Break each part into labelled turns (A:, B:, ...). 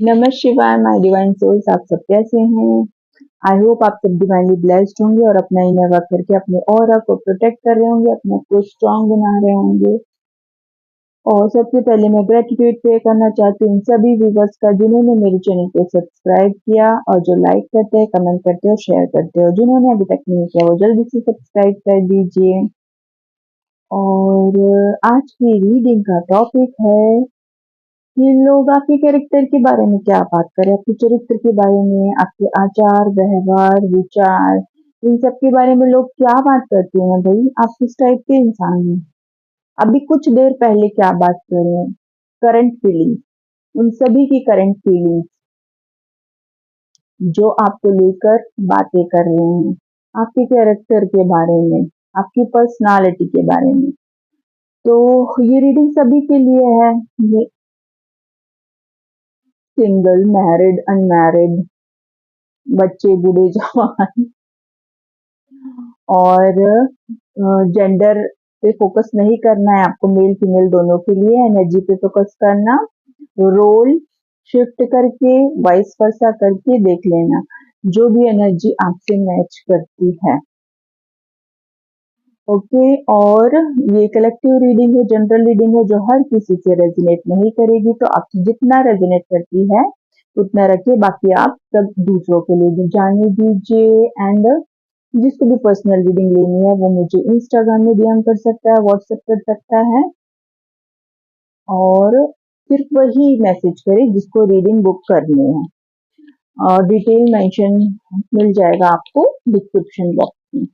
A: नमः शिवाय my divine souls, आप सब कैसे हैं? आई होप आप सब डिवाइनली ब्लेस्ड होंगे और अपना इनर वर्क करके अपने ऑरा को प्रोटेक्ट कर रहे होंगे, अपने आप को स्ट्रांग बना रहे होंगे। और सबसे पहले मैं ग्रेटिट्यूड पे करना चाहती हूँ उन सभी व्यूवर्स का जिन्होंने मेरे चैनल को सब्सक्राइब किया और जो लाइक करते हैं, कमेंट करते हैं और शेयर करते हैं। और जिन्होंने अभी तक नहीं किया वो जल्दी से सब्सक्राइब कर दीजिए। और आज की रीडिंग का टॉपिक है कि लोग आपके कैरेक्टर के बारे में क्या बात करें, आपके चरित्र के बारे में, आपके आचार व्यवहार विचार, इन सब के बारे में लोग क्या बात करते हैं। भाई आप किस टाइप के इंसान हैं, अभी कुछ देर पहले क्या बात कर रहे हैं, करंट फीलिंग, उन सभी की करंट फीलिंग जो आपको लेकर बातें कर रहे हैं, आपके कैरेक्टर के बारे में, आपकी पर्सनालिटी के बारे में। तो ये रीडिंग सभी के लिए है, ये सिंगल, मैरिड, अनमैरिड, बच्चे, बूढ़े, जवान और जेंडर पे फोकस नहीं करना है आपको, मेल फीमेल दोनों के लिए एनर्जी पे फोकस करना, रोल शिफ्ट करके वाइस वर्सा करके देख लेना जो भी एनर्जी आपसे मैच करती है। ओके, और ये कलेक्टिव रीडिंग है, जनरल रीडिंग है जो हर किसी से रेजोनेट नहीं करेगी, तो आपसे जितना रेजोनेट करती है उतना रखिए, बाकी आप सब दूसरों के लिए भी जाने दीजिए। एंड जिसको भी पर्सनल रीडिंग लेनी है वो मुझे इंस्टाग्राम में डीएम कर सकता है, व्हाट्सएप कर सकता है, और सिर्फ वही मैसेज करे जिसको रीडिंग बुक करनी है। और डिटेल मेंशन मिल जाएगा आपको डिस्क्रिप्शन बॉक्स में।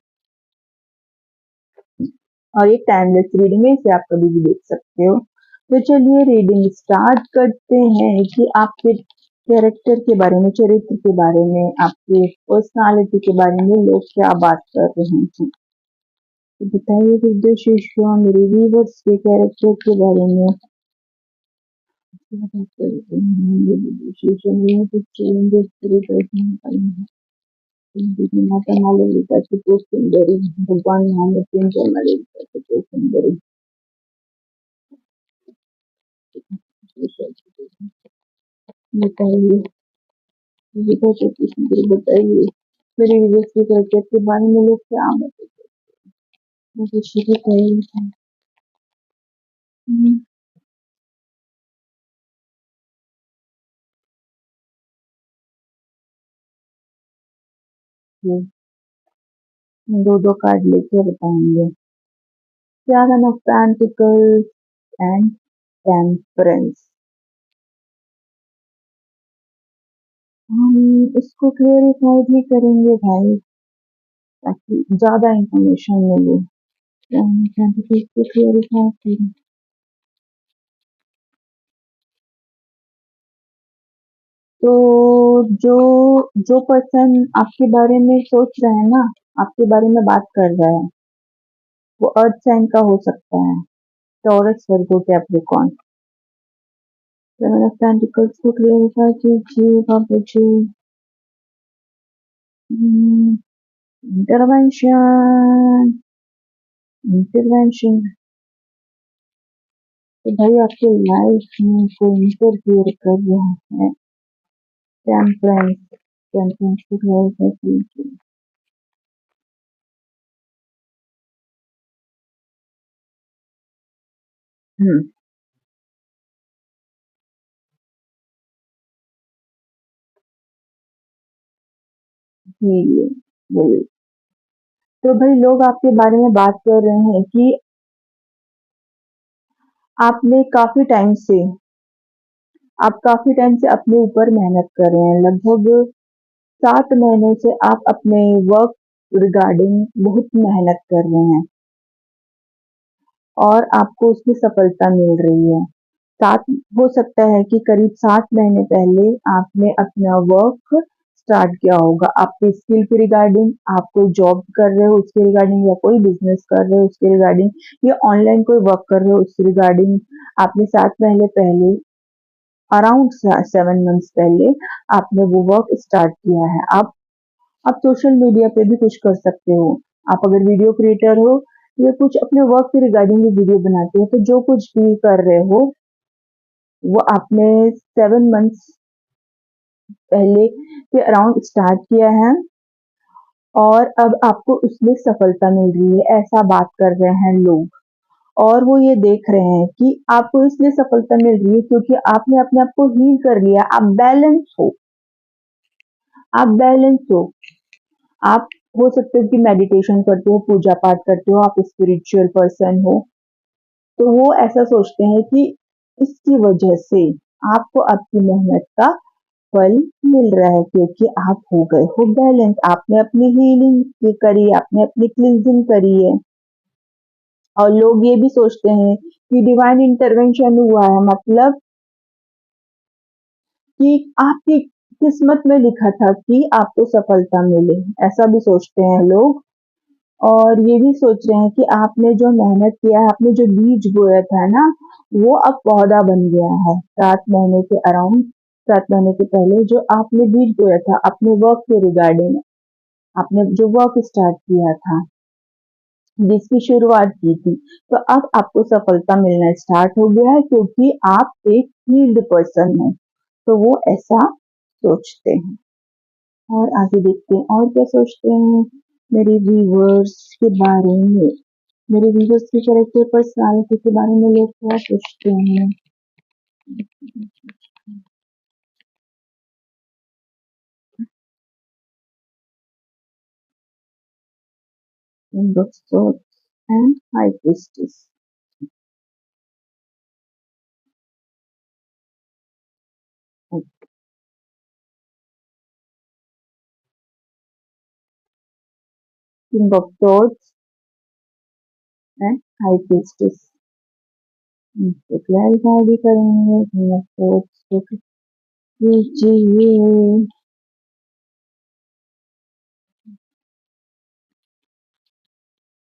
A: और एक टाइमलेस रीडिंग है, इसे आप कभी भी देख सकते हो। तो चलिए रीडिंग स्टार्ट करते हैं कि आपके कैरेक्टर के बारे में, चरित्र के बारे में, आपके पर्सनालिटी के बारे में लोग क्या बात कर रहे हैं। तो बताइए हृदय शिष्य मेरे व्यूवर्स के कैरेक्टर के बारे में क्या बात करते हैं। शिष्य में कुछ चेंजेस पूरी तरह से माता मालविका सुपर सुंदरी, भगवान महामृत्युंजय मालविका सुपर सुंदरी। बताइए मालविका सुपर सुंदरी, बताइए मेरे व्यूवर्स के कैरेक्टर के बारे में लोग क्या बताते हैं। मुझे शुरू करिए। दो दो कार्ड लेके बताएंगे। Seven of pentacles and temperance. हम इसको क्लेरिफाई भी करेंगे भाई, ताकि ज्यादा इंफॉर्मेशन मिले। इसको क्लेरिफाई करें। तो जो जो पर्सन आपके बारे में सोच रहा है ना, आपके बारे में बात कर रहा है, वो अर्थ साइन का हो सकता है, taurus, Virgo, Capricorn. Seven of pentacles को क्लेरिफाई कीजिए बाबू जी। Intervention, intervention. तो भाई आपके लाइफ में कोई इंटरफियर कर रहा है। टेम्परेंस, टेम्परेंस को क्लेरिफाई कीजिए। जी, बोलिए। तो भाई लोग आपके बारे में बात कर रहे हैं कि आपने काफी टाइम से आप काफी टाइम से अपने ऊपर मेहनत कर रहे हैं। लगभग 7 महीनों से आप अपने वर्क रिगार्डिंग बहुत मेहनत कर रहे हैं और आपको उसमें सफलता मिल रही है। सात हो सकता है कि करीब 7 महीने पहले आपने अपना वर्क स्टार्ट किया होगा, आपके स्किल के रिगार्डिंग, आप कोई जॉब कर रहे हो उसके रिगार्डिंग, या कोई बिजनेस कर रहे हो उसके रिगार्डिंग, या ऑनलाइन कोई वर्क कर रहे हो उसके रिगार्डिंग। आपने 7 महीने पहले, अराउंड 7 मंथ्स पहले आपने वो वर्क स्टार्ट किया है। आप सोशल मीडिया पे भी कुछ कर सकते हो। आप अगर वीडियो क्रिएटर हो या कुछ अपने वर्क के रिगार्डिंग भी वीडियो बनाते हो, तो जो कुछ भी कर रहे हो वो आपने 7 मंथ्स पहले के अराउंड स्टार्ट किया है और अब आपको उसमें सफलता मिल रही है, ऐसा बात कर रहे हैं लोग। और वो ये देख रहे हैं कि आपको इसलिए सफलता मिल रही है क्योंकि आपने अपने आप को हील कर लिया, आप बैलेंस हो। आप हो सकते हो कि मेडिटेशन करते हो, पूजा पाठ करते हो, आप स्पिरिचुअल पर्सन हो, तो वो ऐसा सोचते हैं कि इसकी वजह से आपको आपकी मेहनत का फल मिल रहा है क्योंकि आप हो गए हो बैलेंस, आपने अपनी हीलिंग करी, आपने अपनी क्लींजिंग करी है। और लोग ये भी सोचते हैं कि डिवाइन इंटरवेंशन हुआ है मतलब कि आपकी किस्मत में लिखा था कि आपको सफलता मिले, ऐसा भी सोचते हैं लोग। और ये भी सोच रहे हैं कि आपने जो मेहनत किया है, आपने जो बीज बोया था ना, वो अब पौधा बन गया है। 7 महीने के अराउंड, 7 महीने के पहले जो आपने बीज बोया था अपने वर्क के रिगार्डिंग, आपने जो वर्क स्टार्ट किया था, जिसकी शुरुआत की थी, तो अब आपको सफलता मिलना स्टार्ट हो गया है क्योंकि आप एक हील्ड पर्सन हैं। तो वो ऐसा सोचते हैं। और आगे देखते हैं और क्या सोचते हैं मेरे व्यूअर्स के बारे में। मेरे व्यूअर्स की कैरेक्टर पर्सनालिटी के बारे में लोग क्या सोचते हैं। King of Swords and High Priestess. King of Swords and High Priestess. इसको क्लैरिफाई भी करेंगे। King of Swords को कीजिए।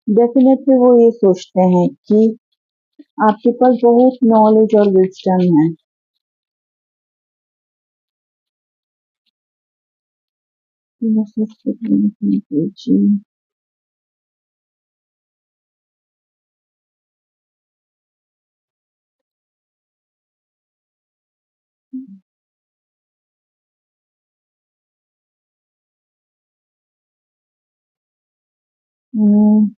A: डेफिनेटली वो ये सोचते हैं कि आपके पास बहुत नॉलेज और विजडम है। हम्म,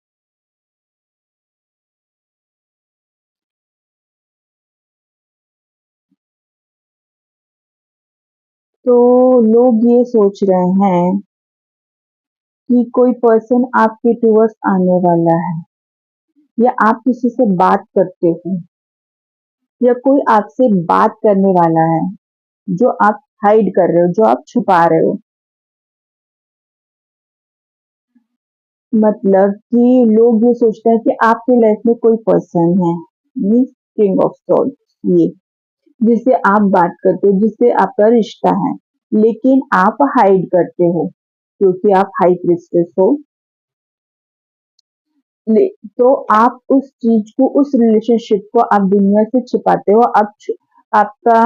A: तो लोग ये सोच रहे हैं कि कोई पर्सन आपके टूवर्ड्स आने वाला है, या आप किसी से बात करते हो, या कोई आपसे बात करने वाला है जो आप हाइड कर रहे हो, जो आप छुपा रहे हो। मतलब कि लोग ये सोचते हैं कि आपकी लाइफ में कोई पर्सन है, मीन्स किंग ऑफ सॉर्ड्स, ये जिससे आप बात करते हो, जिससे आपका रिश्ता है, लेकिन आप हाइड करते हो क्योंकि आप हाई प्रिस्टेस हो। तो आप उस चीज को, उस रिलेशनशिप को आप दुनिया से छिपाते हो। आपका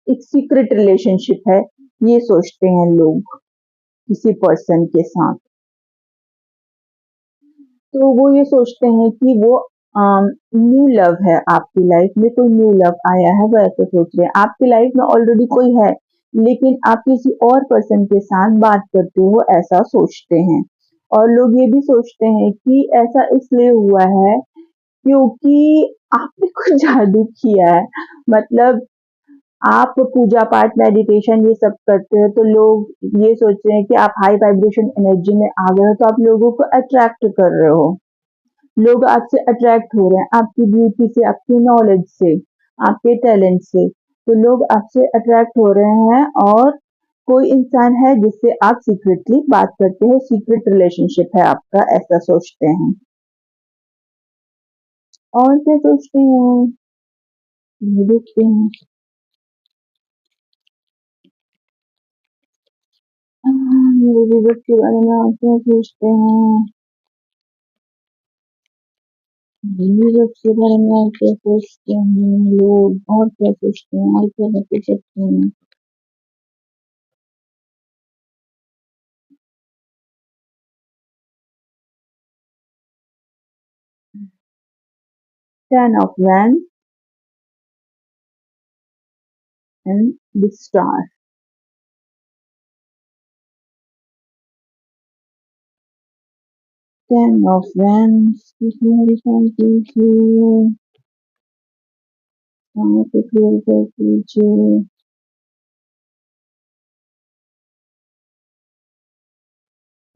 A: एक सीक्रेट रिलेशनशिप है, ये सोचते हैं लोग किसी पर्सन के साथ। तो वो ये सोचते हैं कि वो न्यू लव है, आपकी लाइफ में कोई न्यू लव आया है, वो ऐसे सोच रहे हैं। आपकी लाइफ में ऑलरेडी कोई है, लेकिन आप किसी और पर्सन के साथ बात करते हो, ऐसा सोचते हैं। और लोग ये भी सोचते हैं कि ऐसा इसलिए हुआ है क्योंकि आपने कुछ जादू किया है। मतलब आप पूजा पाठ, मेडिटेशन ये सब करते हो, तो लोग ये सोच रहे हैं कि आप हाई वाइब्रेशन एनर्जी में आ गए हो, तो आप लोगों को अट्रैक्ट कर रहे हो। लोग आपसे अट्रैक्ट हो रहे हैं, आपकी ब्यूटी से, आपकी नॉलेज से, आपके टैलेंट से। तो लोग आपसे अट्रैक्ट हो रहे हैं और कोई इंसान है जिससे आप सीक्रेटली बात करते हो, सीक्रेट रिलेशनशिप है आपका, ऐसा सोचते हैं। और क्या सोचते हैं, ये देखते हैं। मेरे रिजल्ट के बारे में आप क्या सोचते हैं। रिजल्ट के बारे में आप क्या सोचते हैं लोग, और क्या सोचते हैं, और क्या बता सकते हैं। 10 of Wands and the Star. Ten of Wands, कीजिए, को क्लियर कर कीजिए।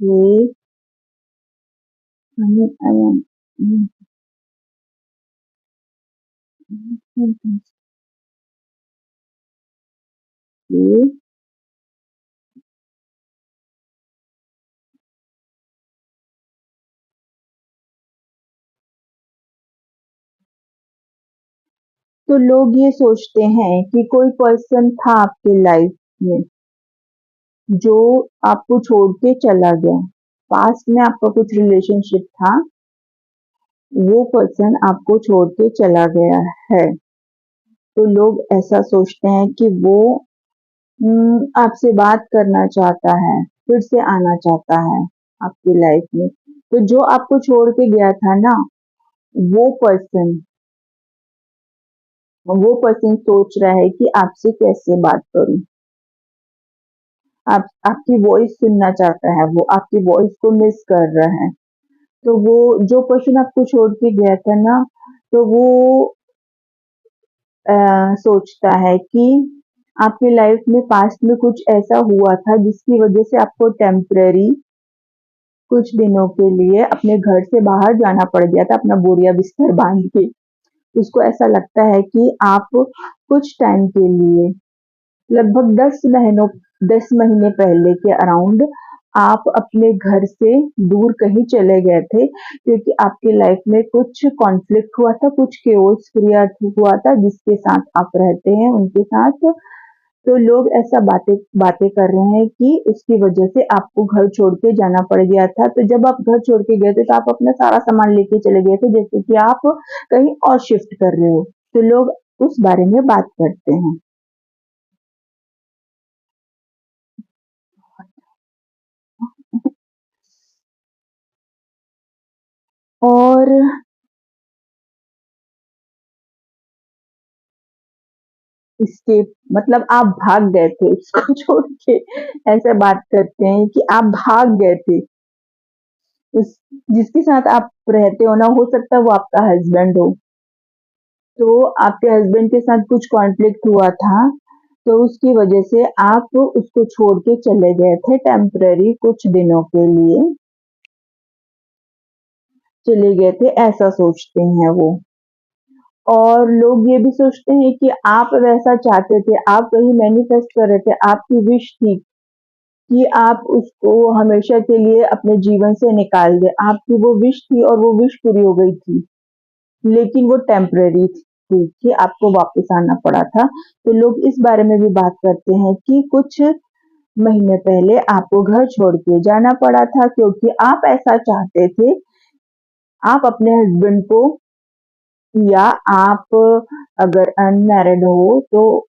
A: ये तो लोग ये सोचते हैं कि कोई पर्सन था आपके लाइफ में जो आपको छोड़ के चला गया। पास्ट में आपका कुछ रिलेशनशिप था, वो पर्सन आपको छोड़ के चला गया है। तो लोग ऐसा सोचते हैं कि वो आपसे बात करना चाहता है, फिर से आना चाहता है आपकी लाइफ में। तो जो आपको छोड़ के गया था ना, वो पर्सन वो पर्सन सोच रहा है कि आपसे कैसे बात करूं। आप आपकी वॉइस सुनना चाहता है, वो आपकी वॉइस को मिस कर रहा है। तो वो जो पर्सन आपको छोड़ के गया था ना, तो वो सोचता है कि आपकी लाइफ में पास्ट में कुछ ऐसा हुआ था जिसकी वजह से आपको टेम्पररी कुछ दिनों के लिए अपने घर से बाहर जाना पड़ गया था, अपना बोरिया बिस्तर बांध के। उसको ऐसा लगता है कि आप कुछ टाइम के लिए, लगभग 10 महीने पहले के अराउंड, आप अपने घर से दूर कहीं चले गए थे, क्योंकि आपकी लाइफ में कुछ कॉन्फ्लिक्ट हुआ था, कुछ केओस क्रिएट हुआ था जिसके साथ आप रहते हैं उनके साथ। तो लोग ऐसा बातें बातें कर रहे हैं कि उसकी वजह से आपको घर छोड़ के जाना पड़ गया था। तो जब आप घर छोड़ के गए थे तो आप अपना सारा सामान लेके चले गए थे, जैसे कि आप कहीं और शिफ्ट कर रहे हो। तो लोग उस बारे में बात करते हैं। और इसके मतलब आप भाग गए थे उसको छोड़ के, ऐसा बात करते हैं कि आप भाग गए थे। उस जिसके साथ आप रहते हो ना, हो सकता है वो आपका हस्बैंड हो। तो आपके हस्बैंड के साथ कुछ कॉन्फ्लिक्ट हुआ था, तो उसकी वजह से आप उसको छोड़ के चले गए थे टेम्पररी कुछ दिनों के लिए, चले गए थे, ऐसा सोचते हैं वो। और लोग ये भी सोचते हैं कि आप वैसा चाहते थे, आप वही मैनिफेस्ट कर रहे थे, आपकी विश थी कि आप उसको हमेशा के लिए अपने जीवन से निकाल दें। आपकी वो विश थी और वो विश पूरी हो गई थी। लेकिन वो टेम्परेरी थी कि आपको वापस आना पड़ा था। तो लोग इस बारे में भी बात करते हैं कि कुछ महीने पहले आपको घर छोड़ के जाना पड़ा था, क्योंकि आप ऐसा चाहते थे। आप अपने हस्बैंड को, या आप अगर अनमैरिड हो तो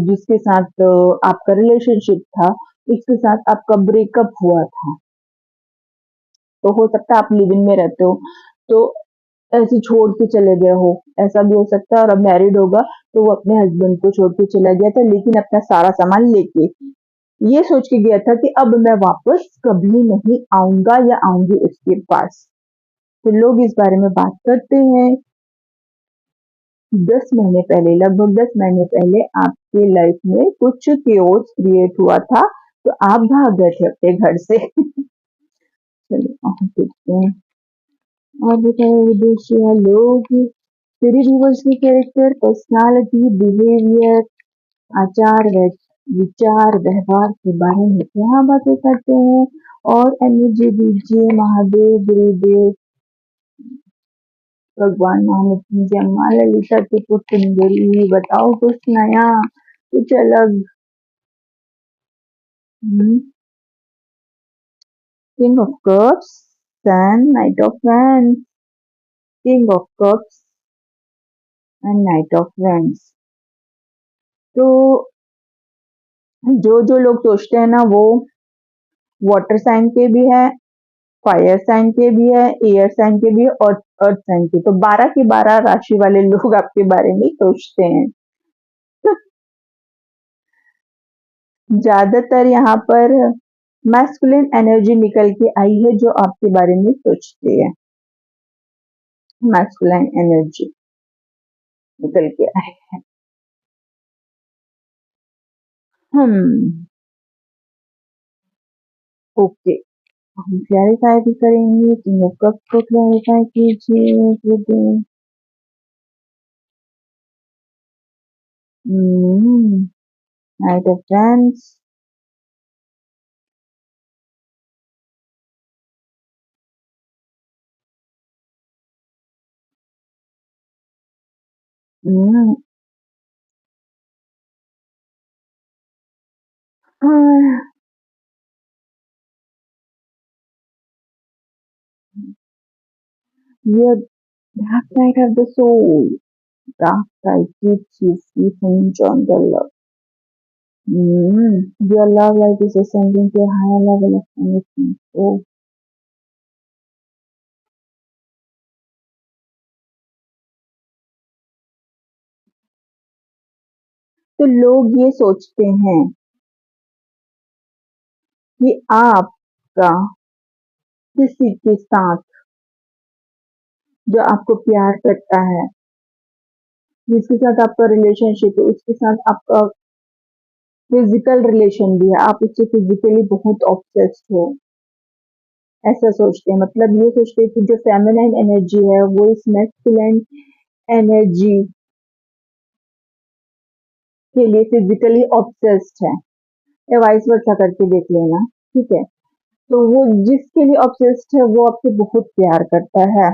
A: जिसके साथ आपका रिलेशनशिप था, उसके साथ आपका ब्रेकअप हुआ था। तो हो सकता है आप लिव इन में रहते हो, तो ऐसे छोड़ के चले गए हो, ऐसा भी हो सकता है। और अब मैरिड होगा तो वो अपने हस्बैंड को छोड़ के चला गया था, लेकिन अपना सारा सामान लेके, ये सोच के गया था कि अब मैं वापस कभी नहीं आऊंगा या आऊंगी उसके पास। तो लोग इस बारे में बात करते हैं। 10 महीने पहले, लगभग 10 महीने पहले आपके लाइफ में कुछ केओस क्रिएट हुआ था, तो आप भाग गए थे अपने घर से। चलो आगे देखते हैं। और बताओ उद्देश्य, लोग तेरे व्यूवर्स की कैरेक्टर, पर्सनालिटी, बिहेवियर, आचार, विचार, व्यवहार के बारे में क्या बातें करते हैं। और एनर्जी दीजिए महादेव, गुरुदेव, भगवान महामृत्युंजय, अम्मा ललिता त्रिपुर सुंदरी, बताओ कुछ नया, कुछ अलग। King of cups, sun, knight of wands, king of cups and knight of wands. तो जो जो लोग सोचते हैं ना, वो वाटर साइन के भी है, फायर साइन के भी है, एयर साइन के भी है, और अर्थ साइन के। तो 12 की 12 राशि वाले लोग आपके बारे में सोचते हैं। ज्यादातर यहाँ पर मैस्कुलिन एनर्जी निकल के आई है जो आपके बारे में सोचती है। मैस्कुलिन एनर्जी निकल के आई है। ओके, हम क्लैरिफाई भी करेंगे, तो कब को क्लैरिफाई कीजिए। नाइट ऑफ फ्रेंड्स, ये dark side of the soul. Dark side keeps you free from jungle love. Your love life is ascending to a higher level of commitment. Oh, तो लोग ये सोचते हैं कि आपका किसी के साथ जो आपको प्यार करता है, जिसके साथ आपका रिलेशनशिप है, उसके साथ आपका फिजिकल रिलेशन भी है, आप उससे फिजिकली बहुत ऑब्सेस्ड हो, ऐसा सोचते हैं। मतलब ये सोचते हैं कि जो फेमिनाइन एनर्जी है वो इस मैस्कुलिन एनर्जी के लिए फिजिकली ऑब्सेस्ड है, या वाइस वर्सा करके देख लेना, ठीक है। तो वो जिसके लिए ऑब्सेस्ड है वो आपसे बहुत प्यार करता है,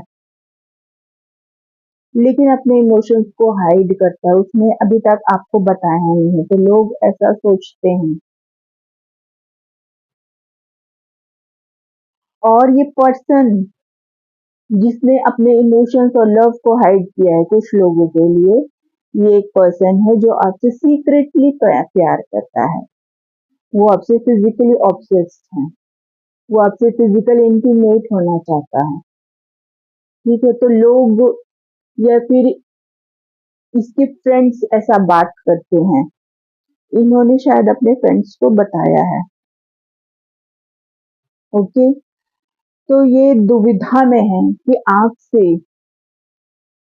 A: लेकिन अपने इमोशंस को हाइड करता है, उसने अभी तक आपको बताया नहीं है, तो लोग ऐसा सोचते हैं। और ये पर्सन जिसने अपने इमोशंस और लव को हाइड किया है कुछ लोगों के लिए, ये एक पर्सन है जो आपसे सीक्रेटली प्यार करता है, वो आपसे फिजिकली ऑब्सेस्ड है, वो आपसे फिजिकली इंटीमेट होना चाहता है, ठीक है। तो लोग या फिर इसके फ्रेंड्स ऐसा बात करते हैं, इन्होंने शायद अपने फ्रेंड्स को बताया है, ओके। तो ये दुविधा में है कि आपसे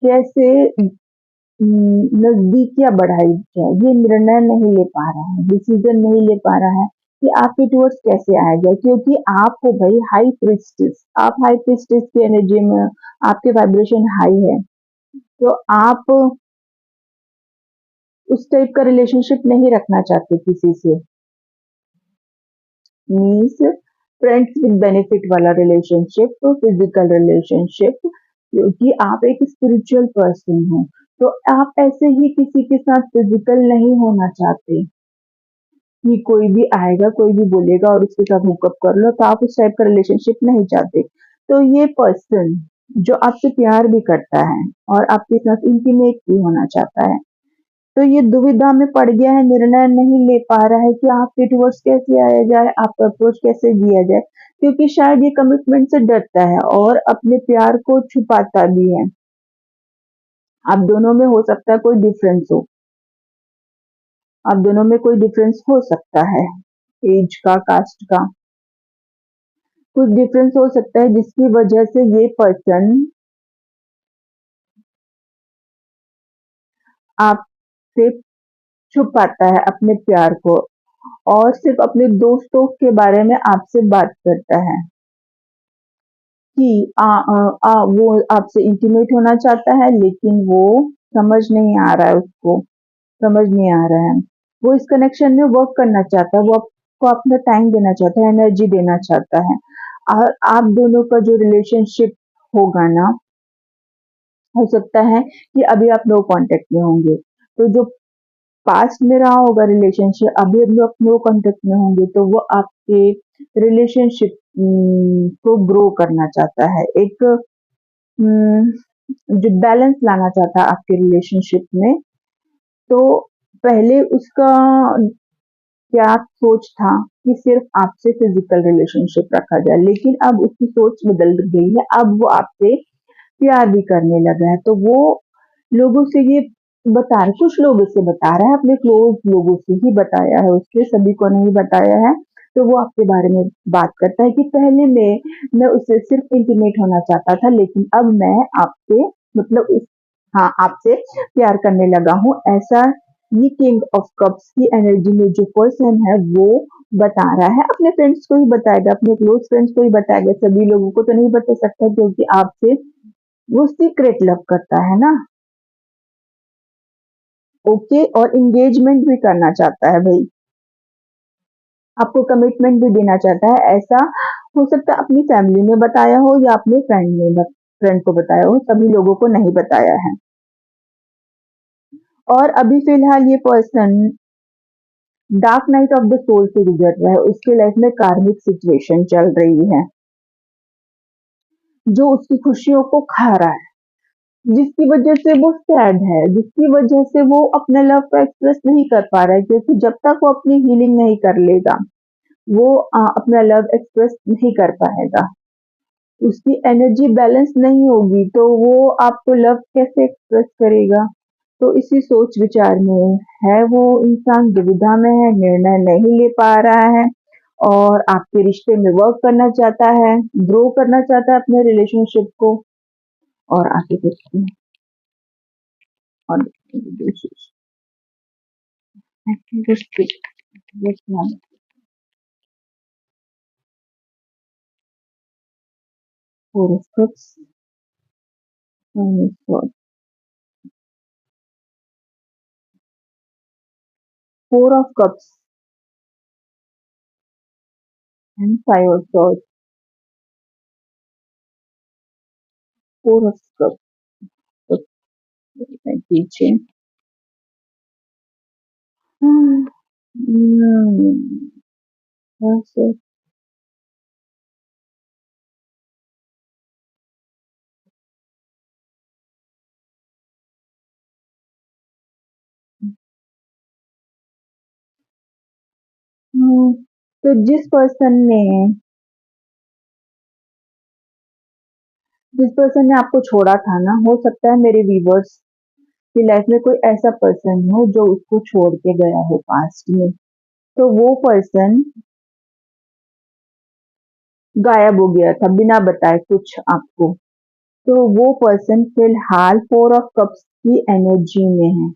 A: कैसे नजदीकियां बढ़ाई जाए, ये निर्णय नहीं ले पा रहा है, डिसीजन नहीं ले पा रहा है कि आपके टूवर्ड्स कैसे आएगा, क्योंकि आप हो भाई हाई प्रिस्टेस, आप हाई प्रिस्टेस की एनर्जी में, आपके वाइब्रेशन हाई है, तो आप उस टाइप का रिलेशनशिप नहीं रखना चाहते किसी से, मीन्स फ्रेंड्स विद बेनिफिट वाला रिलेशनशिप, फिजिकल रिलेशनशिप, क्योंकि आप एक स्पिरिचुअल पर्सन हो, तो आप ऐसे ही किसी के साथ फिजिकल नहीं होना चाहते कि कोई भी आएगा, कोई भी बोलेगा और उसके साथ हुकअप कर लो, तो आप उस टाइप का रिलेशनशिप नहीं चाहते। तो ये पर्सन जो आपसे प्यार भी करता है और आपके साथ इंटीमेट भी होना चाहता है, तो ये दुविधा में पड़ गया है, निर्णय नहीं ले पा रहा है कि आपके टूवर्ड्स कैसे आया जाए, आपका अप्रोच कैसे दिया जाए, क्योंकि शायद ये कमिटमेंट से डरता है और अपने प्यार को छुपाता भी है। आप दोनों में हो सकता है कोई डिफरेंस हो, आप दोनों में कोई डिफरेंस हो सकता है, एज का, कास्ट का, कुछ डिफरेंस हो सकता है, जिसकी वजह से ये पर्सन आपसे छुपाता है अपने प्यार को और सिर्फ अपने दोस्तों के बारे में आपसे बात करता है कि वो आपसे इंटीमेट होना चाहता है, लेकिन वो समझ नहीं आ रहा है, उसको समझ नहीं आ रहा है, वो इस कनेक्शन में वर्क करना चाहता है, वो आपको अपना टाइम देना चाहता है, एनर्जी देना चाहता है, और आप दोनों का जो रिलेशनशिप होगा ना, हो सकता है कि अभी आप नो कांटेक्ट में होंगे, तो जो पास्ट में रहा होगा रिलेशनशिप, अभी हम लोग नो कांटेक्ट में होंगे, तो वो आपके रिलेशनशिप को ग्रो करना चाहता है, एक जो बैलेंस लाना चाहता है आपके रिलेशनशिप में। तो पहले उसका क्या सोच था कि सिर्फ आपसे फिजिकल रिलेशनशिप रखा जाए, लेकिन अब उसकी सोच बदल गई है, अब वो आपसे प्यार भी करने लगा है, तो वो लोगों से ये बता रहा, कुछ लोगों से बता रहा है, अपने क्लोज लोगों से ही बताया है, उसके सभी को नहीं बताया है, तो वो आपके बारे में बात करता है कि पहले मैं उससे सिर्फ इंटीमेट होना चाहता था, लेकिन अब मैं आपसे मतलब हाँ, आपसे प्यार करने लगा हूँ। ऐसा ये किंग ऑफ कप्स की एनर्जी में जो पर्सन है वो बता रहा है, अपने फ्रेंड्स को ही बताएगा, अपने क्लोज फ्रेंड्स को ही बताएगा, सभी लोगों को तो नहीं बता सकता, क्योंकि आपसे वो सीक्रेट लव करता है ना। ओके, और एंगेजमेंट भी करना चाहता है भाई, आपको कमिटमेंट भी देना चाहता है। ऐसा हो सकता है अपनी फैमिली में बताया हो या अपने फ्रेंड को बताया हो, सभी लोगों को नहीं बताया है। और अभी फिलहाल ये person dark night of the soul से गुजर रहा है, उसके लाइफ में कार्मिक सिचुएशन चल रही है जो उसकी खुशियों को खा रहा है, जिसकी वजह से वो सैड है, जिसकी वजह से वो अपने लव को एक्सप्रेस नहीं कर पा रहा है, क्योंकि जब तक वो अपनी हीलिंग नहीं कर लेगा वो अपना लव एक्सप्रेस नहीं कर पाएगा। उसकी एनर्जी बैलेंस नहीं होगी तो वो आपको लव कैसे एक्सप्रेस करेगा। तो इसी सोच विचार में है वो इंसान, दुविधा में है, निर्णय नहीं ले पा रहा है और आपके रिश्ते में वर्क करना चाहता है, ग्रो करना चाहता है अपने रिलेशनशिप को, और आगे देखते हैं। और horoscopes, four of cups and five of swords, four of cups. Teaching. That's it. तो जिस पर्सन ने आपको छोड़ा था ना, हो सकता है मेरे व्यूवर्स की लाइफ में कोई ऐसा पर्सन हो जो उसको छोड़ के गया हो पास्ट में। तो वो पर्सन गायब हो गया था बिना बताए कुछ आपको। तो वो पर्सन फिलहाल फोर ऑफ कप्स की एनर्जी में है,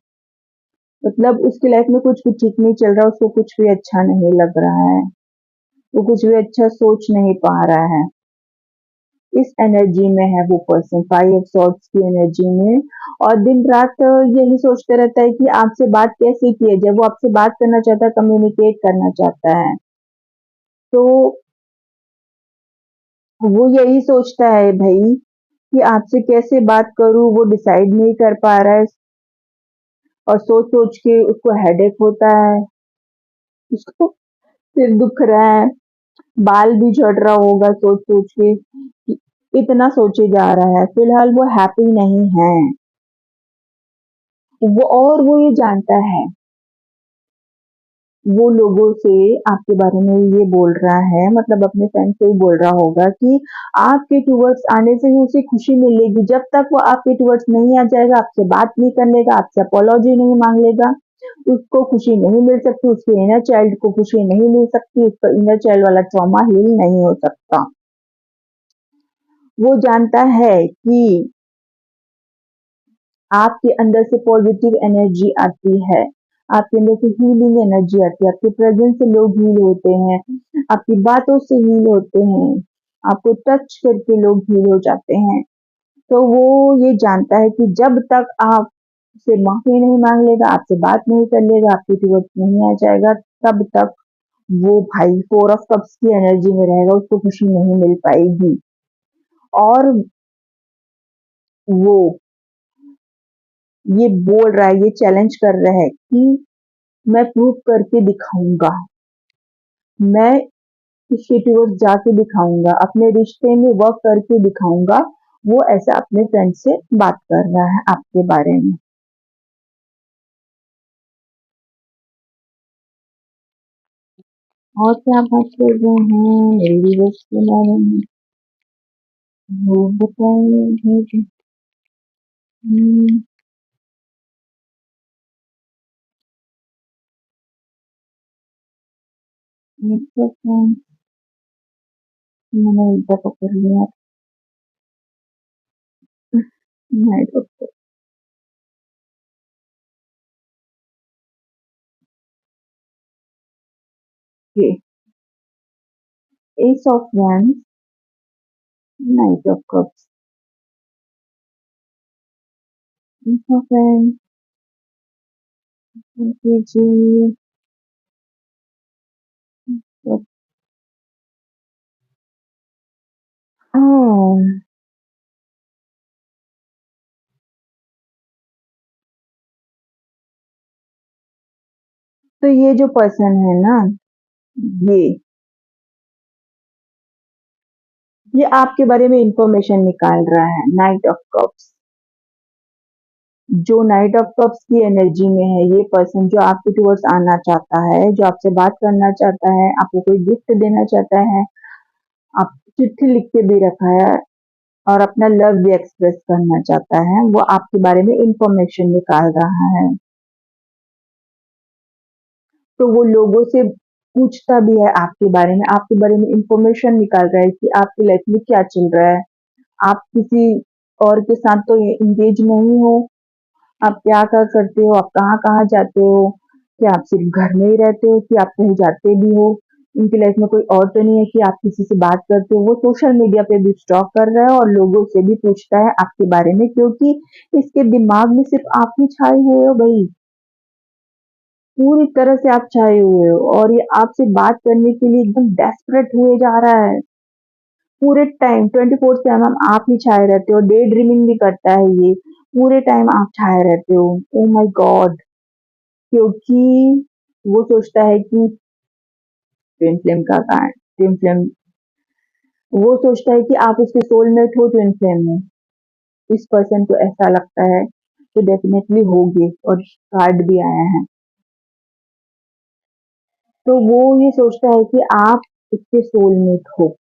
A: मतलब उसकी लाइफ में कुछ भी ठीक नहीं चल रहा, उसको कुछ भी अच्छा नहीं लग रहा है, वो कुछ भी अच्छा सोच नहीं पा रहा है। इस एनर्जी में है वो पर्सन, फाइव ऑफ सॉर्ड्स की एनर्जी में, और दिन रात यही सोचते रहता है कि आपसे बात कैसे की जाए। वो आपसे बात करना चाहता है, कम्युनिकेट करना चाहता है, तो वो यही सोचता है भाई कि आपसे कैसे बात करूं, वो डिसाइड नहीं कर पा रहा है, और सोच सोच के उसको हेडेक होता है, उसको सिर दुख रहा है, बाल भी झड़ रहा होगा सोच सोच के कि इतना सोचे जा रहा है। फिलहाल वो हैप्पी नहीं है, वो ये जानता है, वो लोगों से आपके बारे में ये बोल रहा है, मतलब अपने फ्रेंड से ही बोल रहा होगा कि आपके टूवर्ड्स आने से ही उसे खुशी मिलेगी। जब तक वो आपके टूवर्ड्स नहीं आ जाएगा, आपसे बात नहीं कर लेगा, आपसे अपॉलॉजी नहीं मांग लेगा, उसको खुशी नहीं मिल सकती, उसके इनर चाइल्ड को खुशी नहीं मिल सकती, उसका इनर चाइल्ड वाला ट्रॉमा हील नहीं हो सकता। वो जानता है कि आपके अंदर से पॉजिटिव एनर्जी आती है, आपके अंदर से हीलिंग एनर्जी आती है, आपके प्रेजेंस से लोग हील होते हैं, आपकी बातों से हील होते हैं, आपको टच करके लोग हील हो जाते हैं। तो वो ये जानता है कि जब तक आप से माफी नहीं मांग लेगा, आपसे बात नहीं कर लेगा, आपके टूवर्ड्स नहीं आ जाएगा, तब तक वो भाई फोर ऑफ कप्स की एनर्जी में रहेगा, उसको खुशी नहीं मिल पाएगी। और वो ये बोल रहा है, ये चैलेंज कर रहा है कि मैं प्रूव करके दिखाऊंगा, मैं इसके टूवर्ड्स जाके दिखाऊंगा, अपने रिश्ते में वर्क करके दिखाऊंगा। वो ऐसा अपने फ्रेंड से बात कर रहा है आपके बारे में। और क्या बात कर रहे हैं मेरे व्यूअर्स के बारे में, वो बताइए। मैंने उल्टा पकड़ लिया। Knight of cups. ये ace of wands, knight of cups, ace of wands, okay जी। हाँ, तो ये जो पर्सन है ना, ये ये आपके बारे में इंफॉर्मेशन निकाल रहा है। नाइट ऑफ कप्स, जो नाइट ऑफ कप्स की एनर्जी में है, ये पर्सन जो आपके टुवर्ड्स आना चाहता है, जो आपसे बात करना चाहता है, आपको कोई गिफ्ट देना चाहता है, आप चिट्ठी लिख के भी रखा है और अपना लव भी एक्सप्रेस करना चाहता है, वो आपके बारे में इंफॉर्मेशन निकाल रहा है। तो वो लोगों से पूछता भी है आपके बारे में इंफॉर्मेशन निकाल रहा है कि आपकी लाइफ में क्या चल रहा है। आप किसी और के साथ तो एंगेज नहीं हो, आप क्या-क्या करते हो, आप कहाँ-कहाँ जाते हो, क्या आप सिर्फ घर में ही रहते हो कि आप कहीं जाते भी हो? इनकी लाइफ में कोई और तो नहीं है कि आप किसी से बात करते हो। वो सोशल मीडिया पे भी स्टॉक कर रहा है और लोगों से भी पूछता है आपके बारे में, क्योंकि इसके दिमाग में सिर्फ आप ही छाए हुए हो भई। पूरी तरह से आप छाए हुए हो और ये आपसे बात करने के लिए एकदम डेस्परेट हुए जा रहा है। पूरे टाइम 24/7 आप ही छाए रहते हो, डे ड्रीमिंग भी करता है ये। पूरे टाइम आप छाए रहते हो। Oh my God! क्योंकि वो सोचता है कि ट्विन फ्लेम का कारण ट्विन फ्लेम वो सोचता है कि आप उसके सोलमेट हो ट्विन फ्लेम में। इस पर्सन को ऐसा लगता है कि डेफिनेटली होगे और कार्ड भी आया है। तो वो ये सोचता है कि आप उसके सोलमेट हो।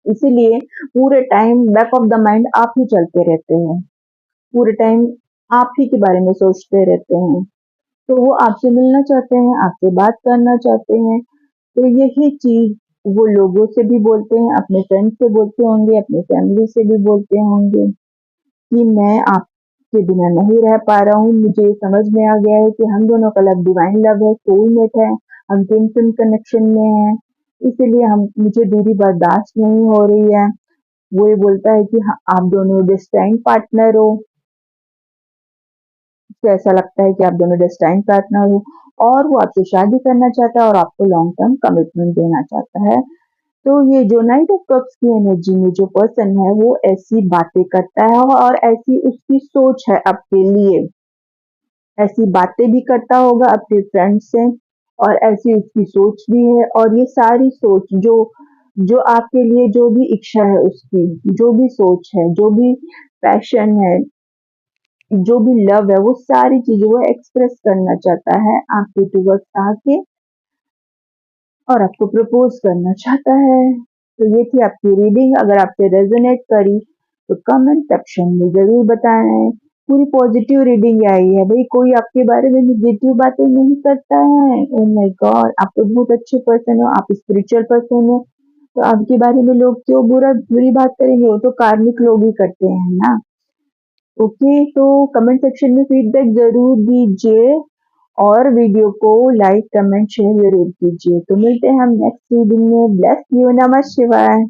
A: इसीलिए पूरे time back of the mind आप ही चलते रहते हैं। पूरे टाइम आप ही के बारे में सोचते रहते हैं। तो वो आपसे मिलना चाहते हैं, आपसे बात करना चाहते हैं। तो यही चीज़ वो लोगों से भी बोलते हैं, अपने फ्रेंड्स से बोलते होंगे, अपनी फैमिली से भी बोलते होंगे कि मैं आपके बिना नहीं रह पा रहा हूँ। मुझे ये समझ में आ गया है कि हम दोनों का लव डिवाइन लव है, सोलमेट है, हम ट्विन फ्लेम कनेक्शन में हैं, इसीलिए हम मुझे दूरी बर्दाश्त नहीं हो रही है। वो ये बोलता है कि हाँ, आप दोनों डेस्टाइन पार्टनर हो। उसको ऐसा लगता है कि आप दोनों डेस्टाइन पार्टनर हो और वो आपसे शादी करना चाहता है और आपको लॉन्ग टर्म कमिटमेंट देना चाहता है। तो ये जो नाइट ऑफ कप्स की एनर्जी में जो पर्सन है, वो ऐसी बातें करता है और ऐसी उसकी सोच है आपके लिए। ऐसी बातें भी करता होगा अपने फ्रेंड्स से और ऐसी उसकी सोच भी है और ये सारी सोच जो जो आपके लिए जो भी इच्छा है उसकी, जो भी सोच है, जो भी पैशन है, जो भी लव है, वो सारी चीज़ें वो एक्सप्रेस करना चाहता है आपके टुवर्ड्स आके और आपको प्रपोज़ करना चाहता है। तो ये थी आपकी रीडिंग। अगर आपसे रेज़ोनेट करी तो कमेंट सेक्शन में ज़रूर बताएँ। पूरी पॉज़िटिव रीडिंग आई है भई, कोई आपके बारे में नेगेटिव बातें नहीं करता है। Oh my God! आप तो बहुत अच्छे पर्सन हो, आप स्पिरिचुअल पर्सन हो, तो आपके बारे में लोग क्यों बुरी बात करेंगे? वो तो कार्मिक लोग ही करते हैं ना। ओके, तो कमेंट सेक्शन में फीडबैक ज़रूर दीजिए और वीडियो को लाइक, कमेंट, शेयर ज़रूर कीजिए। तो मिलते हैं हम नेक्स्ट रीडिंग में। ब्लेस यू, नमः शिवाय।